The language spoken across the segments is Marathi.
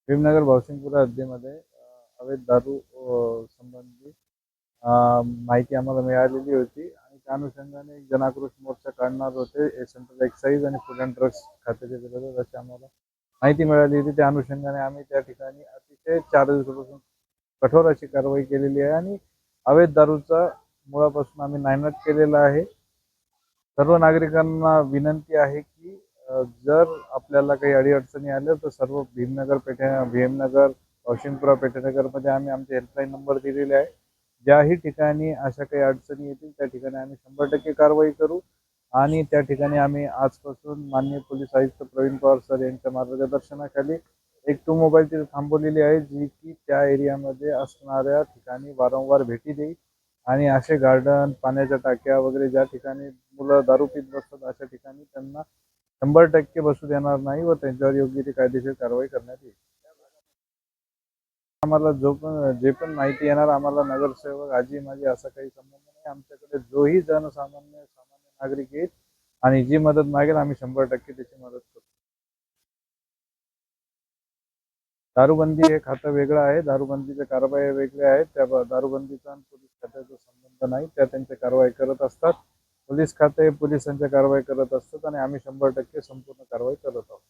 भीमनगर भावसिंगपुरा हद्दीमध्ये अवैध दारू संबंधी माहिती आम्हाला मिळालेली होती आणि त्या अनुषंगाने एक जनाक्रोश मोर्चा काढणार होते. सेंट्रल एक्साईज आणि फूड अँड ड्रग्स खात्याच्या विरोधात अशी आम्हाला माहिती मिळाली होती. त्या अनुषंगाने आम्ही त्या ठिकाणी अतिशय 4 दिवसापासून कठोर अशी कारवाई केलेली आहे आणि अवैध दारूचा मुळापासून आम्ही नायनाट केलेला आहे. सर्व नागरिकांना विनंती आहे की जर आपल्याला काही अडीअडचणी आल्या तर सर्व भीमनगर वाशिमपुरा पेठनगरमध्ये आम्ही आमचे हेल्पलाईन नंबर दिलेले आहे. ज्याही ठिकाणी अशा काही अडचणी येतील त्या ठिकाणी आम्ही 100% कारवाई करू आणि त्या ठिकाणी आम्ही आजपासून माननीय पोलीस आयुक्त प्रवीण पवार सर यांच्या मार्गदर्शनाखाली एक टू मोबाईल तिथे थांबवलेली आहे, जी की त्या एरियामध्ये असणाऱ्या ठिकाणी वारंवार भेटी देईल आणि असे गार्डन, पाण्याच्या टाक्या वगैरे ज्या ठिकाणी मुलं दारू पीत बसतात अशा ठिकाणी त्यांना 100% बसू देणार नाही व त्यांच्यावर योग्य ती कायदेशीर कारवाई करण्यात येईल. आम्हाला जे पण माहिती येणार, आम्हाला नगरसेवक आजी माझी असा काही संबंध नाही. आमच्याकडे जोही सामान्य नागरिक येईल आणि जी मदत मागेल आम्ही 100% त्याची मदत करू. दारूबंदी हे खातं वेगळं आहे. दारूबंदीच्या कारवाई वेगळ्या आहेत. त्या दारूबंदीचा आणि पोलीस खात्याचा संबंध नाही. त्या त्यांच्या कारवाई करत असतात. पोलीस खाते पोलिसांच्या कारवाई करत असतात आणि आम्ही 100% संपूर्ण कारवाई करत आहोत.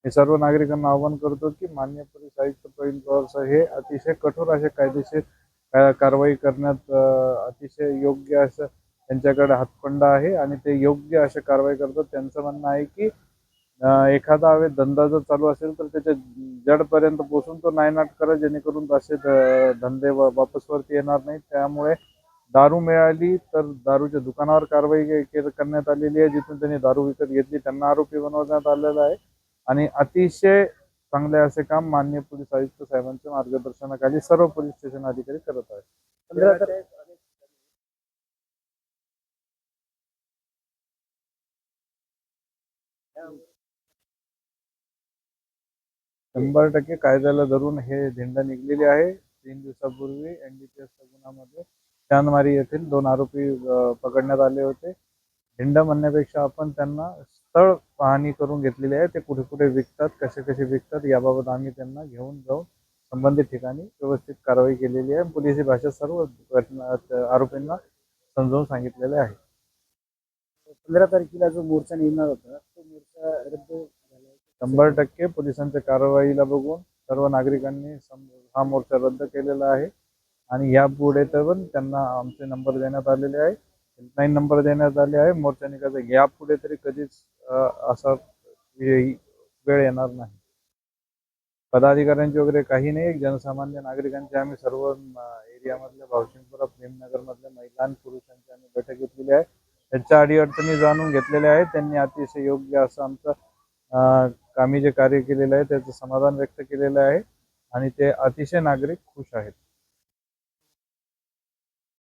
मी सर्व नागरिकांना आवाहन करतो की माननीय पोलीस आयुक्त प्रवीण पवार साहेब हे अतिशय कठोर असे कायदेशीर कारवाई करण्यात अतिशय योग्य असं त्यांच्याकडे हातखंडा आहे आणि ते योग्य असे कारवाई करतात. त्यांचं म्हणणं आहे की एखादा अवैध धंदा जर चालू असेल तर त्याच्या जडपर्यंत पोहोचून तो नायनाट करा, जेणेकरून असे धंदे वापस वरती येणार नाहीत. त्यामुळे दारू मिळाली तर दारूच्या दुकानावर कारवाई करण्यात आलेली आहे. जिथून त्यांनी दारू विकत घेतली त्यांना आरोपी बनवण्यात आलेला आहे आणि अतिशय चांगले असे काम माननीय पोलीस आयुक्त साहेबांच्या मार्गदर्शनाखाली सर्व पोलीस स्टेशन अधिकारी करत आहेत. 100% कायद्याला धरून हे धिंड निघलेली आहे. 3 दिवसापूर्वी NDPS गुन्ह्यामध्ये चांदमारी येथील 2 आरोपी पकडण्यात आले होते. धिंड म्हणण्यापेक्षा आपण त्यांना स्थळ पाहणी करून घेतलेली आहे. ते कुठे कुठे विकतात, कसे कसे विकतात याबाबत आम्ही त्यांना घेऊन जाऊन संबंधित ठिकाणी व्यवस्थित कारवाई केलेली आहे. पोलिसी भाषेत सर्व आरोपींना समजावून सांगितलेले आहे. 15 तारखेला जो मोर्चा निघणार होता तो मोर्चा रद्द झाला. 100% पोलिसांच्या कारवाईला बघून सर्व नागरिकांनी हा मोर्चा रद्द केलेला आहे आणि यापुढे तर पण त्यांना आमचे नंबर देण्यात आलेले आहे. हेल्पलाईन नंबर देण्यात आले आहे. मोर्चा निघायचा यापुढे तरी कधीच असा वेळ येणार नाही. पदाधिकाऱ्यांचे वगैरे काही नाही. जनसामान्य नागरिकांचे आम्ही सर्व एरियामधल्या भावसिंगपुरा भीमनगरमधल्या महिला आणि पुरुषांची आम्ही बैठक घेतलेली आहे. त्यांच्या अडीअडचणी जाणून घेतलेल्या आहेत. त्यांनी अतिशय योग्य असं आमचं आम्ही जे कार्य केलेलं आहे त्याचं समाधान व्यक्त केलेलं आहे आणि ते अतिशय नागरिक खुश आहेत.